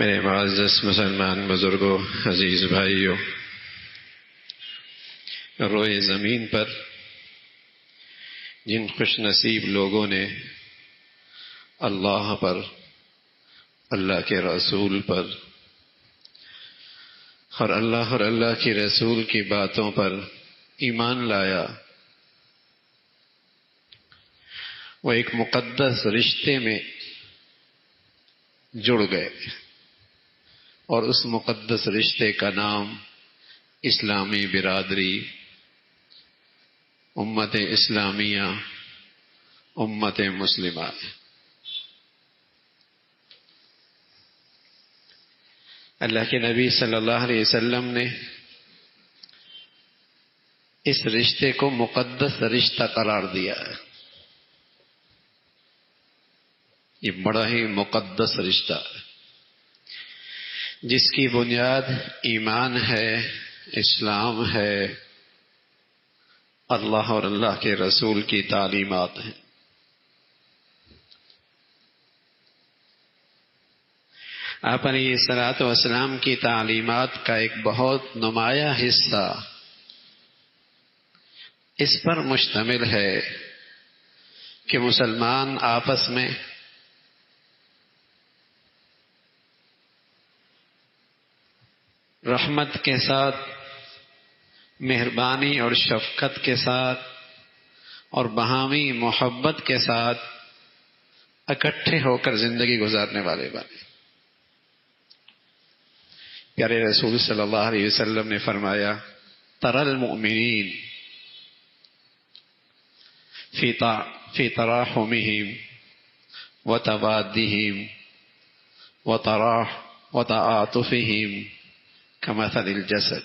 میرے معزز مسلمان بزرگوں، عزیز بھائیوں، روئے زمین پر جن خوش نصیب لوگوں نے اللہ پر، اللہ کے رسول پر اور اللہ کے رسول کی باتوں پر ایمان لایا، وہ ایک مقدس رشتے میں جڑ گئے، اور اس مقدس رشتے کا نام اسلامی برادری، امت اسلامیہ، امت مسلمہ ہے۔ اللہ کے نبی صلی اللہ علیہ وسلم نے اس رشتے کو مقدس رشتہ قرار دیا ہے۔ یہ بڑا ہی مقدس رشتہ ہے، جس کی بنیاد ایمان ہے، اسلام ہے، اللہ اور اللہ کے رسول کی تعلیمات ہیں۔ آپ علیہ الصلوۃ والسلام کی تعلیمات کا ایک بہت نمایاں حصہ اس پر مشتمل ہے کہ مسلمان آپس میں رحمت کے ساتھ، مہربانی اور شفقت کے ساتھ اور باہمی محبت کے ساتھ اکٹھے ہو کر زندگی گزارنے والے بنے۔ پیارے رسول صلی اللہ علیہ وسلم نے فرمایا، تری المؤمنین فی تراحمہم وتوادہم وتعاطفہم کمثل الجسد،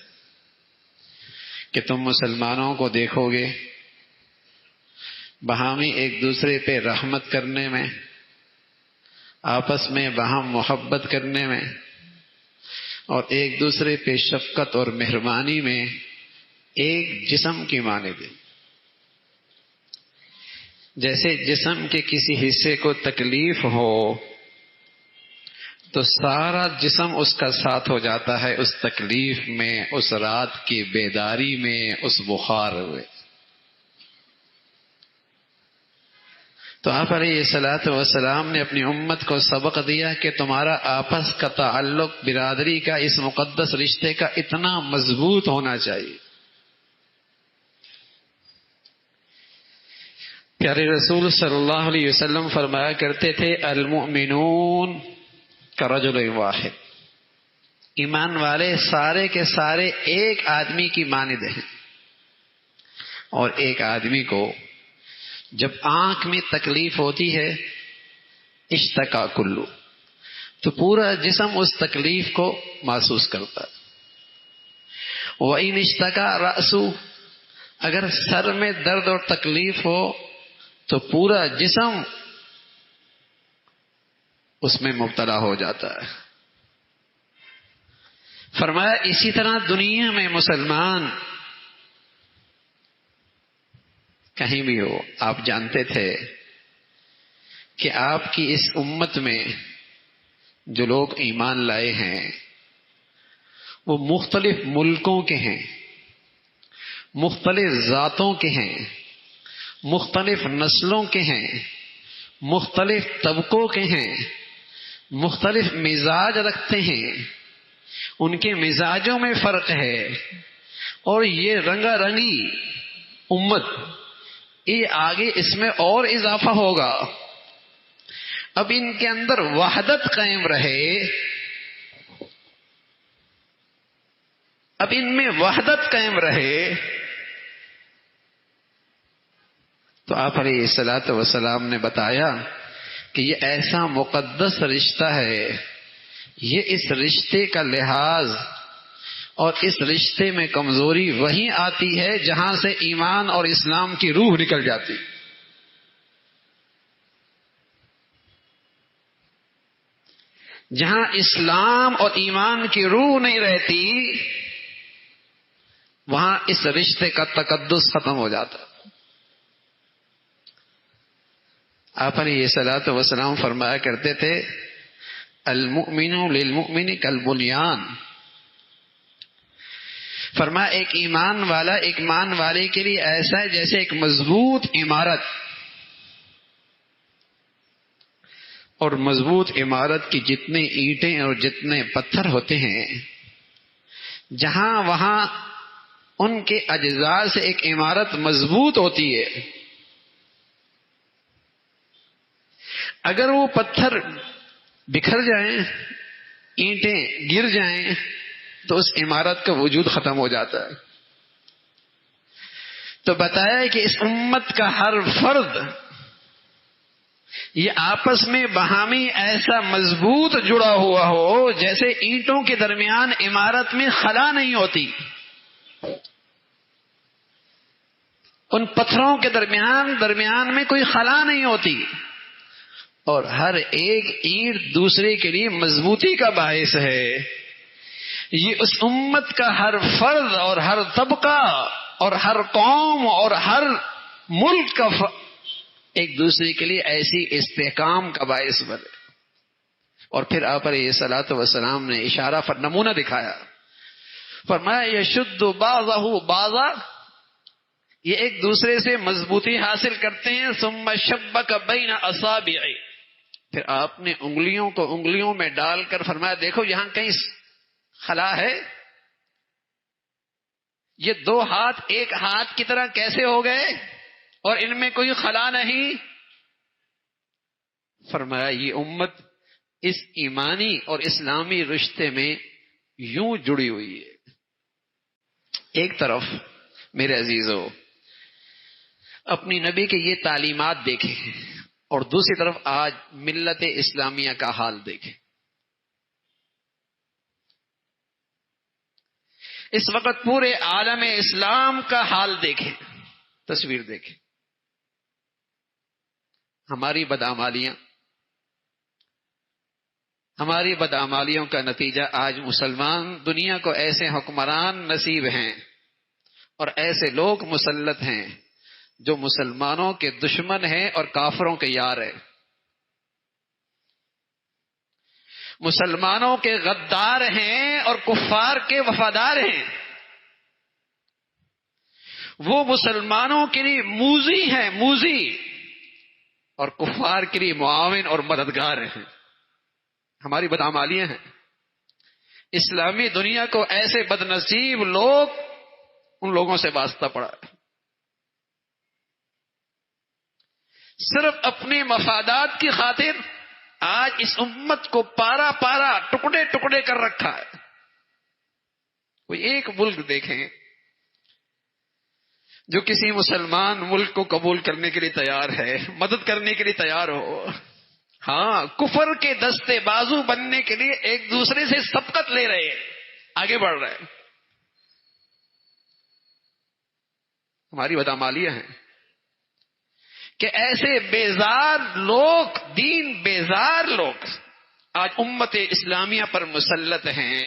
کہ تم مسلمانوں کو دیکھو گے باہمی ایک دوسرے پہ رحمت کرنے میں، آپس میں باہم محبت کرنے میں، اور ایک دوسرے پہ شفقت اور مہربانی میں ایک جسم کی مانند ہے۔ جیسے جسم کے کسی حصے کو تکلیف ہو تو سارا جسم اس کا ساتھ ہو جاتا ہے اس تکلیف میں، اس رات کی بیداری میں، اس بخار میں۔ تو آپ علیہ الصلوۃ والسلام نے اپنی امت کو سبق دیا کہ تمہارا آپس کا تعلق برادری کا، اس مقدس رشتے کا اتنا مضبوط ہونا چاہیے۔ پیارے رسول صلی اللہ علیہ وسلم فرمایا کرتے تھے، المؤمنون کرجل واحد، ایمان والے سارے کے سارے ایک آدمی کی مانند ہیں، اور ایک آدمی کو جب آنکھ میں تکلیف ہوتی ہے اشتکا کلو، تو پورا جسم اس تکلیف کو محسوس کرتا ہے۔ وَإِنِ اشْتَكَى رَأْسُ، اگر سر میں درد اور تکلیف ہو تو پورا جسم اس میں مبتلا ہو جاتا ہے۔ فرمایا اسی طرح دنیا میں مسلمان کہیں بھی ہو، آپ جانتے تھے کہ آپ کی اس امت میں جو لوگ ایمان لائے ہیں وہ مختلف ملکوں کے ہیں، مختلف ذاتوں کے ہیں، مختلف نسلوں کے ہیں، مختلف طبقوں کے ہیں، مختلف مزاج رکھتے ہیں، ان کے مزاجوں میں فرق ہے، اور یہ رنگا رنگی امت، یہ آگے اس میں اور اضافہ ہوگا۔ اب ان کے اندر وحدت قائم رہے، اب ان میں وحدت قائم رہے، تو آپ علیہ الصلوۃ والسلام نے بتایا کہ یہ ایسا مقدس رشتہ ہے، یہ اس رشتے کا لحاظ اور اس رشتے میں کمزوری وہیں آتی ہے جہاں سے ایمان اور اسلام کی روح نکل جاتی۔ جہاں اسلام اور ایمان کی روح نہیں رہتی، وہاں اس رشتے کا تقدس ختم ہو جاتا۔ آپ علیہ الصلوۃ والسلام فرمایا کرتے تھے، المؤمن للمؤمن کالبنیان. فرمایا ایک ایمان والا ایک ایمان والے کے لیے ایسا ہے جیسے ایک مضبوط عمارت. اور مضبوط عمارت کی جتنے اینٹیں اور جتنے پتھر ہوتے ہیں جہاں وہاں ان کے اجزاء سے ایک عمارت مضبوط ہوتی ہے. اگر وہ پتھر بکھر جائیں اینٹیں گر جائیں تو اس عمارت کا وجود ختم ہو جاتا ہے. تو بتایا ہے کہ اس امت کا ہر فرد یہ آپس میں باہمی ایسا مضبوط جڑا ہوا ہو جیسے اینٹوں کے درمیان عمارت میں خلا نہیں ہوتی، ان پتھروں کے درمیان میں کوئی خلا نہیں ہوتی، اور ہر ایک اینٹ دوسرے کے لیے مضبوطی کا باعث ہے. یہ اس امت کا ہر فرد اور ہر طبقہ اور ہر قوم اور ہر ملک کا ایک دوسرے کے لیے ایسی استحکام کا باعث بنے. اور پھر آپ علیہ الصلوۃ والسلام نے اشارہ نمونہ دکھایا، فرمایا یشد بعضہ بعضا، یہ ایک دوسرے سے مضبوطی حاصل کرتے ہیں. ثم شبک بین اصابع، پھر آپ نے انگلیوں کو انگلیوں میں ڈال کر فرمایا دیکھو یہاں کہیں خلا ہے، یہ دو ہاتھ ایک ہاتھ کی طرح کیسے ہو گئے اور ان میں کوئی خلا نہیں. فرمایا یہ امت اس ایمانی اور اسلامی رشتے میں یوں جڑی ہوئی ہے. ایک طرف میرے عزیزو اپنی نبی کے یہ تعلیمات دیکھیں اور دوسری طرف آج ملت اسلامیہ کا حال دیکھیں. اس وقت پورے عالم اسلام کا حال دیکھیں، تصویر دیکھیں. ہماری بدعمالیوں کا نتیجہ آج مسلمان دنیا کو ایسے حکمران نصیب ہیں اور ایسے لوگ مسلط ہیں جو مسلمانوں کے دشمن ہیں اور کافروں کے یار ہیں، مسلمانوں کے غدار ہیں اور کفار کے وفادار ہیں. وہ مسلمانوں کے لیے موذی ہیں، موذی، اور کفار کے لیے معاون اور مددگار ہیں. ہماری بدعمالیاں ہیں. اسلامی دنیا کو ایسے بدنصیب لوگ، ان لوگوں سے واسطہ پڑا ہے. صرف اپنے مفادات کی خاطر آج اس امت کو پارا پارا ٹکڑے ٹکڑے کر رکھا ہے. کوئی ایک ملک دیکھیں جو کسی مسلمان ملک کو قبول کرنے کے لیے تیار ہے، مدد کرنے کے لیے تیار ہو. ہاں، کفر کے دستے بازو بننے کے لیے ایک دوسرے سے سبقت لے رہے ہیں، آگے بڑھ رہے ہیں. ہماری بدعمالیاں ہیں کہ ایسے بیزار لوگ، دین بیزار لوگ آج امت اسلامیہ پر مسلط ہیں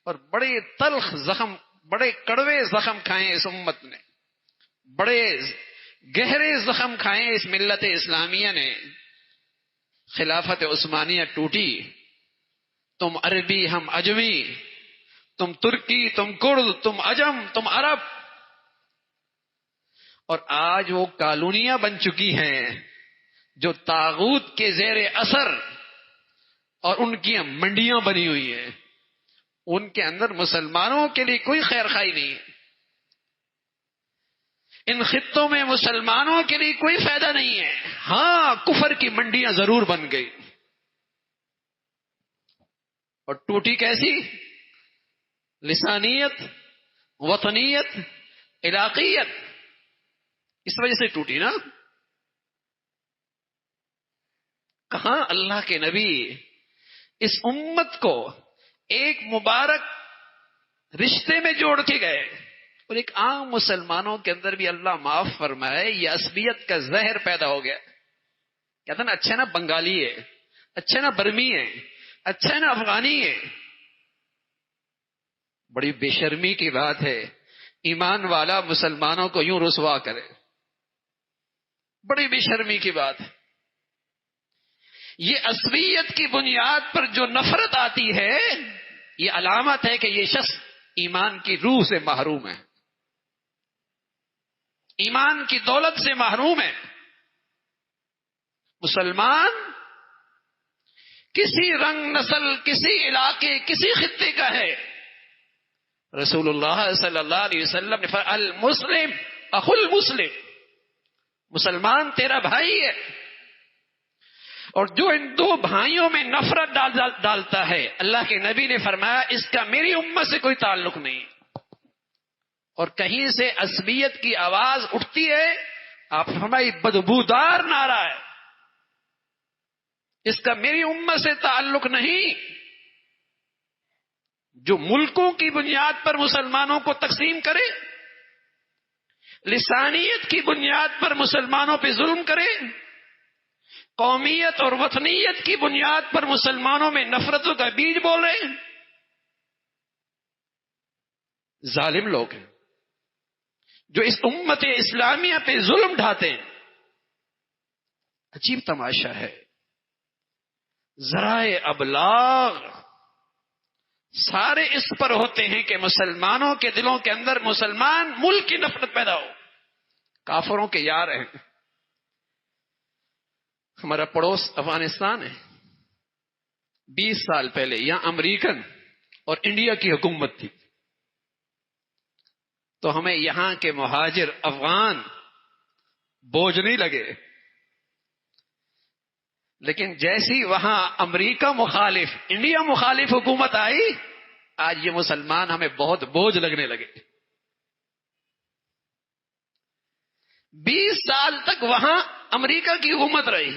اور بڑے تلخ زخم، بڑے کڑوے زخم کھائے اس امت نے، بڑے گہرے زخم کھائے اس ملت اسلامیہ نے. خلافت عثمانیہ ٹوٹی، تم عربی ہم عجمی، تم ترکی تم کرد تم عجم تم عرب، اور آج وہ کالونیاں بن چکی ہیں جو طاغوت کے زیر اثر، اور ان کی منڈیاں بنی ہوئی ہیں. ان کے اندر مسلمانوں کے لیے کوئی خیر خواہی نہیں ہے. ان خطوں میں مسلمانوں کے لیے کوئی فائدہ نہیں ہے. ہاں، کفر کی منڈیاں ضرور بن گئی. اور ٹوٹی کیسی؟ لسانیت، وطنیت، علاقیت، اس وجہ سے ٹوٹی نا. کہاں اللہ کے نبی اس امت کو ایک مبارک رشتے میں جوڑ کے گئے، اور ایک عام مسلمانوں کے اندر بھی اللہ معاف فرمائے یہ عصبیت کا زہر پیدا ہو گیا. کہتا نا اچھا نا بنگالی ہے، اچھا نا برمی ہے، اچھا نا افغانی ہے. بڑی بے شرمی کی بات ہے ایمان والا مسلمانوں کو یوں رسوا کرے. بڑی بے شرمی کی بات ہے. یہ عصبیت کی بنیاد پر جو نفرت آتی ہے، یہ علامت ہے کہ یہ شخص ایمان کی روح سے محروم ہے، ایمان کی دولت سے محروم ہے۔ مسلمان کسی رنگ، نسل، کسی علاقے، کسی خطے کا ہے، رسول اللہ صلی اللہ علیہ وسلم نے فرمایا المسلم اخو المسلم، مسلمان تیرا بھائی ہے، اور جو ان دو بھائیوں میں نفرت ڈالتا ہے، اللہ کے نبی نے فرمایا اس کا میری امت سے کوئی تعلق نہیں۔ اور کہیں سے عصبیت کی آواز اٹھتی ہے، آپ فرمائی بدبودار نعرہ ہے، اس کا میری امت سے تعلق نہیں۔ جو ملکوں کی بنیاد پر مسلمانوں کو تقسیم کرے، لسانیت کی بنیاد پر مسلمانوں پہ ظلم کرے، قومیت اور وطنیت کی بنیاد پر مسلمانوں میں نفرتوں کا بیج بول رہے ہیں، ظالم لوگ ہیں جو اس امت اسلامیہ پہ ظلم ڈھاتے ہیں۔ عجیب تماشا ہے، ذرائع ابلاغ سارے اس پر ہوتے ہیں کہ مسلمانوں کے دلوں کے اندر مسلمان ملک کی نفرت پیدا ہو، کافروں کے یار ہیں۔ ہمارا پڑوس افغانستان ہے، 20 سال پہلے یہاں امریکن اور انڈیا کی حکومت تھی، تو ہمیں یہاں کے مہاجر افغان بوجھ نہیں لگے، لیکن جیسی وہاں امریکہ مخالف، انڈیا مخالف حکومت آئی، آج یہ مسلمان ہمیں بہت بوجھ لگنے لگے۔ 20 سال تک وہاں امریکہ کی حکومت رہی،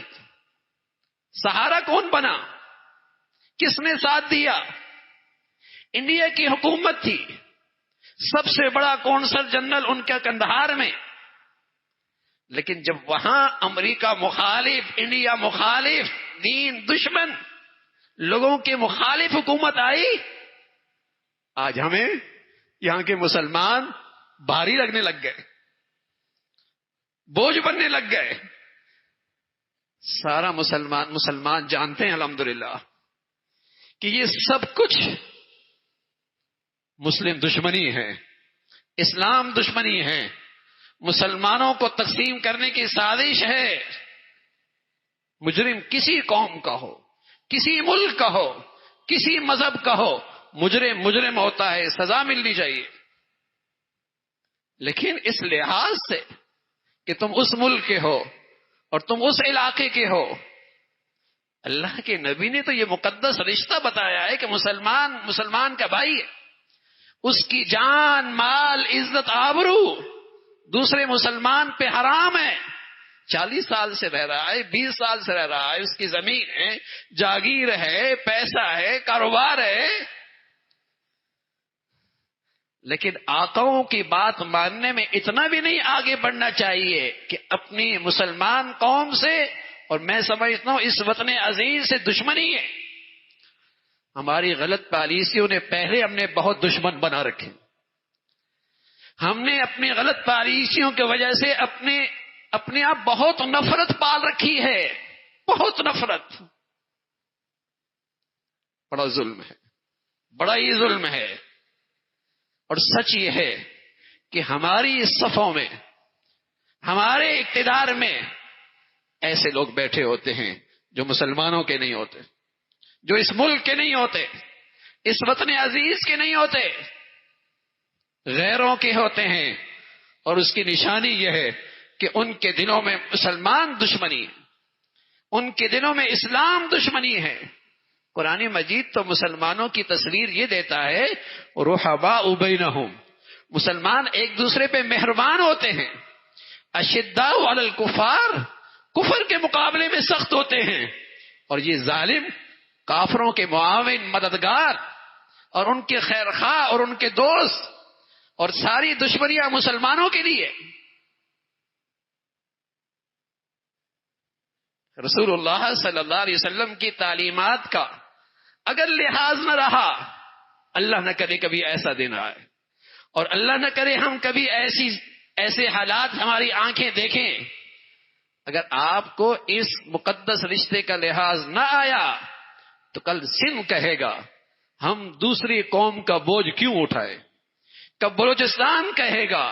سہارا کون بنا؟ کس نے ساتھ دیا؟ انڈیا کی حکومت تھی، سب سے بڑا کونسل جنرل ان کا کندہار میں، لیکن جب وہاں امریکہ مخالف، انڈیا مخالف، دین دشمن لوگوں کے مخالف حکومت آئی، آج ہمیں یہاں کے مسلمان بھاری لگنے لگ گئے، بوجھ بننے لگ گئے۔ سارا مسلمان جانتے ہیں الحمدللہ کہ یہ سب کچھ مسلم دشمنی ہے، اسلام دشمنی ہے، مسلمانوں کو تقسیم کرنے کی سازش ہے۔ مجرم کسی قوم کا ہو، کسی ملک کا ہو، کسی مذہب کا ہو، مجرم ہوتا ہے، سزا ملنی چاہیے، لیکن اس لحاظ سے کہ تم اس ملک کے ہو اور تم اس علاقے کے ہو، اللہ کے نبی نے تو یہ مقدس رشتہ بتایا ہے کہ مسلمان کا بھائی ہے، اس کی جان، مال، عزت، آبرو دوسرے مسلمان پہ حرام ہے۔ 40 سال سے رہ رہا ہے، 20 سال سے رہ رہا ہے، اس کی زمین ہے، جاگیر ہے، پیسہ ہے، کاروبار ہے، لیکن آقاؤں کی بات ماننے میں اتنا بھی نہیں آگے بڑھنا چاہیے کہ اپنی مسلمان قوم سے، اور میں سمجھتا ہوں اس وطن عزیز سے دشمنی ہے۔ ہماری غلط پالیسیوں نے پہلے ہم نے بہت دشمن بنا رکھے، ہم نے اپنی غلط پالیسیوں کی وجہ سے اپنے آپ بہت نفرت پال رکھی ہے، بہت نفرت۔ بڑا ظلم ہے، بڑا ہی ظلم ہے، اور سچ یہ ہے کہ ہماری صفوں میں، ہمارے اقتدار میں ایسے لوگ بیٹھے ہوتے ہیں جو مسلمانوں کے نہیں ہوتے، جو اس ملک کے نہیں ہوتے، اس وطن عزیز کے نہیں ہوتے، غیروں کے ہوتے ہیں، اور اس کی نشانی یہ ہے کہ ان کے دلوں میں مسلمان دشمنی ہے، ان کے دلوں میں اسلام دشمنی ہے۔ قرآن مجید تو مسلمانوں کی تصویر یہ دیتا ہے رحماء بینہم، مسلمان ایک دوسرے پہ مہربان ہوتے ہیں، اشداء علی الکفار، کفر کے مقابلے میں سخت ہوتے ہیں، اور یہ ظالم کافروں کے معاون، مددگار، اور ان کے خیر خواہ اور ان کے دوست، اور ساری دشمنیاں مسلمانوں کے لیے۔ رسول اللہ صلی اللہ علیہ وسلم کی تعلیمات کا اگر لحاظ نہ رہا، اللہ نہ کرے کبھی ایسا دن آئے، اور اللہ نہ کرے ہم کبھی ایسے حالات ہماری آنکھیں دیکھیں اگر آپ کو اس مقدس رشتے کا لحاظ نہ آیا تو کل سندھ کہے گا ہم دوسری قوم کا بوجھ کیوں اٹھائے، کب بلوچستان کہے گا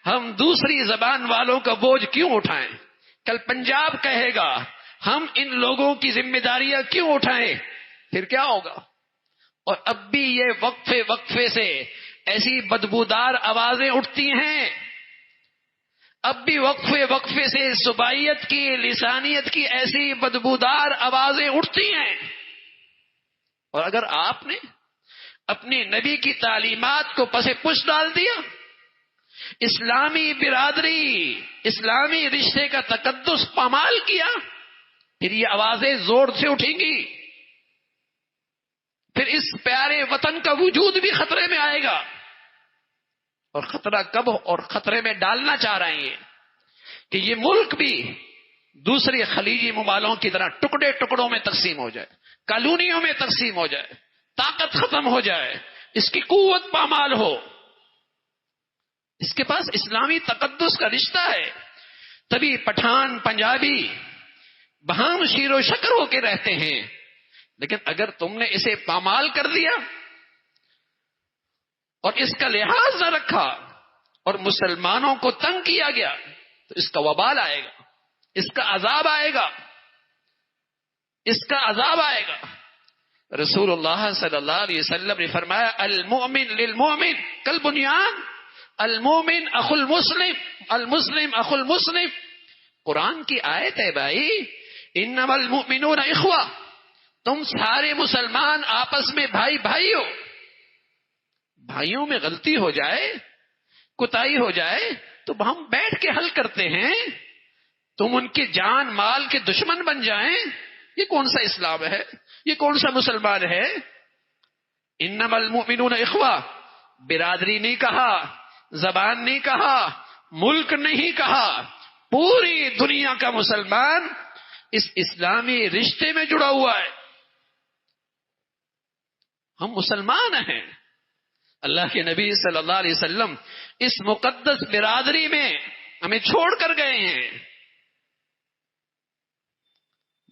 ہم دوسری زبان والوں کا بوجھ کیوں اٹھائیں، کل پنجاب کہے گا ہم ان لوگوں کی ذمہ داریاں کیوں اٹھائیں، پھر کیا ہوگا؟ اور اب بھی یہ وقفے وقفے سے ایسی بدبودار آوازیں اٹھتی ہیں، اب بھی وقفے وقفے سے صوبائیت کی، لسانیت کی ایسی بدبودار آوازیں اٹھتی ہیں۔ اور اگر آپ نے اپنے نبی کی تعلیمات کو پس پش ڈال دیا، اسلامی برادری، اسلامی رشتے کا تقدس پامال کیا، پھر یہ آوازیں زور سے اٹھیں گی، پھر اس پیارے وطن کا وجود بھی خطرے میں آئے گا۔ اور خطرہ کب اور خطرے میں ڈالنا چاہ رہے ہیں کہ یہ ملک بھی دوسرے خلیجی ممالوں کی طرح ٹکڑے ٹکڑوں میں تقسیم ہو جائے، کالونیوں میں تقسیم ہو جائے، طاقت ختم ہو جائے، اس کی قوت پامال ہو۔ اس کے پاس اسلامی تقدس کا رشتہ ہے، تبھی پٹھان پنجابی بہام شیر و شکر ہو کے رہتے ہیں۔ لیکن اگر تم نے اسے پامال کر دیا اور اس کا لحاظ نہ رکھا اور مسلمانوں کو تنگ کیا گیا تو اس کا وبال آئے گا، اس کا عذاب آئے گا، اس کا عذاب آئے گا۔ رسول اللہ صلی اللہ علیہ وسلم نے فرمایا المؤمن للمؤمن کالبنیان، المؤمن اخو المسلم، المسلم اخو المسلم۔ قرآن کی آیت ہے بھائی، انما المؤمنون اخوہ، تم سارے مسلمان آپس میں بھائی بھائی ہو۔ بھائیوں میں غلطی ہو جائے، کوتاہی ہو جائے تو ہم بیٹھ کے حل کرتے ہیں، تم ان کے جان مال کے دشمن بن جائیں، یہ کون سا اسلام ہے؟ یہ کون سا مسلمان ہے؟ انما المؤمنون اخوہ، برادری نہیں کہا، زبان نہیں کہا، ملک نہیں کہا، پوری دنیا کا مسلمان اس اسلامی رشتے میں جڑا ہوا ہے۔ ہم مسلمان ہیں، اللہ کے نبی صلی اللہ علیہ وسلم اس مقدس برادری میں ہمیں چھوڑ کر گئے ہیں۔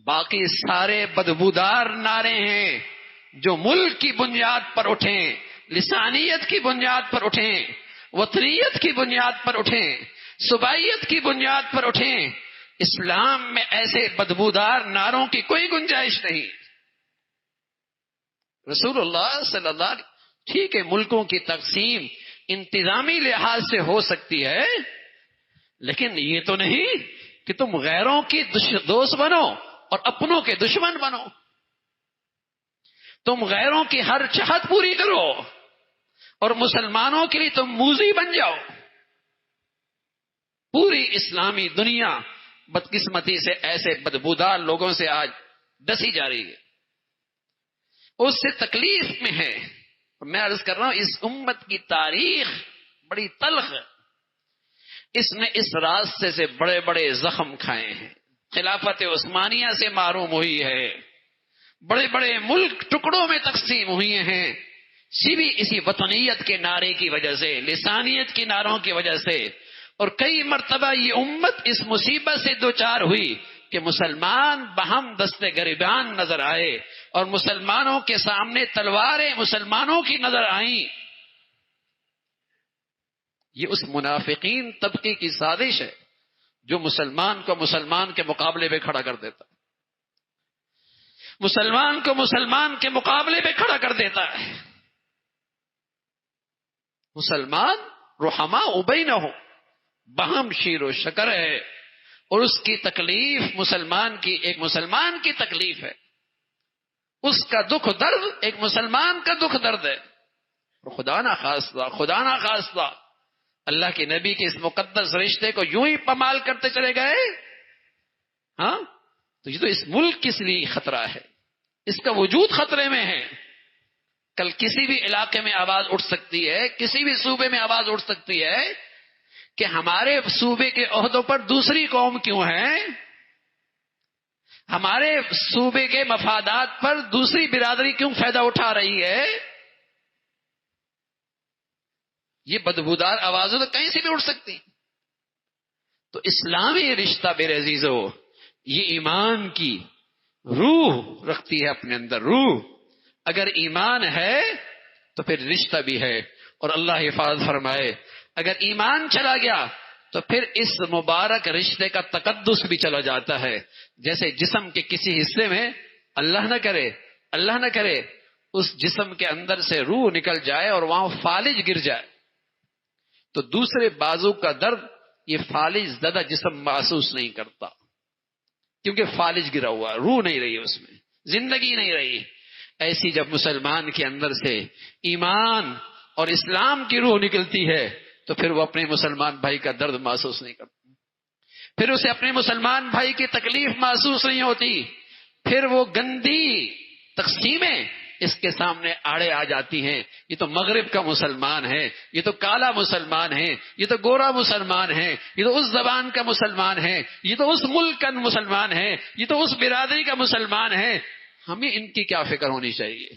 باقی سارے بدبودار نعرے ہیں جو ملک کی بنیاد پر اٹھیں، لسانیت کی بنیاد پر اٹھیں، وطنیت کی بنیاد پر اٹھیں، صوبائیت کی بنیاد پر اٹھیں، اسلام میں ایسے بدبودار نعروں کی کوئی گنجائش نہیں۔ رسول اللہ صلی اللہ علیہ وسلم، ٹھیک ہے ملکوں کی تقسیم انتظامی لحاظ سے ہو سکتی ہے، لیکن یہ تو نہیں کہ تم غیروں کی دوست بنو اور اپنوں کے دشمن بنو، تم غیروں کی ہر چاہت پوری کرو اور مسلمانوں کے لیے تم موذی بن جاؤ۔ پوری اسلامی دنیا بدقسمتی سے ایسے بدبودار لوگوں سے آج ڈسی جا رہی ہے، اس سے تکلیف میں ہے۔ میں عرض کر رہا ہوں اس امت کی تاریخ بڑی تلخ ہے، اس نے اس راستے سے بڑے بڑے زخم کھائے ہیں، خلافت عثمانیہ سے معروم ہوئی ہے، بڑے بڑے ملک ٹکڑوں میں تقسیم ہوئے ہیں، اسی وطنیت کے نعرے کی وجہ سے، لسانیت کی نعروں کی وجہ سے۔ اور کئی مرتبہ یہ امت اس مصیبت سے دوچار ہوئی کہ مسلمان بہم دستے گریبان نظر آئے اور مسلمانوں کے سامنے تلواریں مسلمانوں کی نظر آئیں۔ یہ اس منافقین طبقے کی سازش ہے جو مسلمان کو مسلمان کے مقابلے میں کھڑا کر دیتا، مسلمان کو مسلمان کے مقابلے میں کھڑا کر دیتا ہے۔ مسلمان رحماء بینہم، بہم شیر و شکر ہے، اور اس کی تکلیف مسلمان کی ایک مسلمان کی تکلیف ہے، اس کا دکھ درد ایک مسلمان کا دکھ درد ہے۔ خدا نہ خواستہ اللہ کے نبی کے اس مقدس رشتے کو یوں ہی پامال کرتے چلے گئے، ہاں تو یہ تو اس ملک کے لیے خطرہ ہے، اس کا وجود خطرے میں ہے۔ کل کسی بھی علاقے میں آواز اٹھ سکتی ہے، کسی بھی صوبے میں آواز اٹھ سکتی ہے کہ ہمارے صوبے کے عہدوں پر دوسری قوم کیوں ہے، ہمارے صوبے کے مفادات پر دوسری برادری کیوں فائدہ اٹھا رہی ہے۔ یہ بدبودار آوازیں تو کہیں سے بھی اٹھ سکتی، تو اسلامی رشتہ میرے عزیزو یہ ایمان کی روح رکھتی ہے اپنے اندر. روح اگر ایمان ہے تو پھر رشتہ بھی ہے. اور اللہ حفاظ فرمائے اگر ایمان چلا گیا تو پھر اس مبارک رشتے کا تقدس بھی چلا جاتا ہے. جیسے جسم کے کسی حصے میں اللہ نہ کرے اس جسم کے اندر سے روح نکل جائے اور وہاں فالج گر جائے تو دوسرے بازو کا درد یہ فالج زدہ جسم محسوس نہیں کرتا، کیونکہ فالج گرا ہوا، روح نہیں رہی اس میں، زندگی نہیں رہی. ایسی جب مسلمان کے اندر سے ایمان اور اسلام کی روح نکلتی ہے تو پھر وہ اپنے مسلمان بھائی کا درد محسوس نہیں کرتا، پھر اسے اپنے مسلمان بھائی کی تکلیف محسوس نہیں ہوتی، پھر وہ گندی تقسیمیں اس کے سامنے آڑے آ جاتی ہیں. یہ تو مغرب کا مسلمان ہے، یہ تو کالا مسلمان ہے، یہ تو گورا مسلمان ہے، یہ تو اس زبان کا مسلمان ہے، یہ تو اس ملک کا مسلمان ہے، یہ تو اس برادری کا مسلمان ہے. ہمیں ان کی کیا فکر ہونی چاہیے؟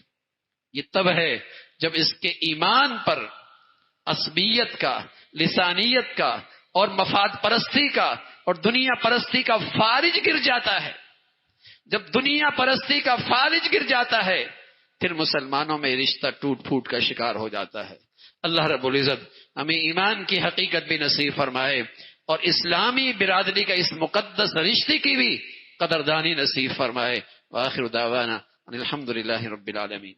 یہ تب ہے جب اس کے ایمان پر عصبیت کا، لسانیت کا اور مفاد پرستی کا اور دنیا پرستی کا فارج گر جاتا ہے. جب دنیا پرستی کا فارج گر جاتا ہے پھر مسلمانوں میں رشتہ ٹوٹ پھوٹ کا شکار ہو جاتا ہے. اللہ رب العزت ہمیں ایمان کی حقیقت بھی نصیب فرمائے اور اسلامی برادری کا اس مقدس رشتے کی بھی قدردانی نصیب فرمائے. وآخر دعوانا ان الحمد للہ رب العالمین.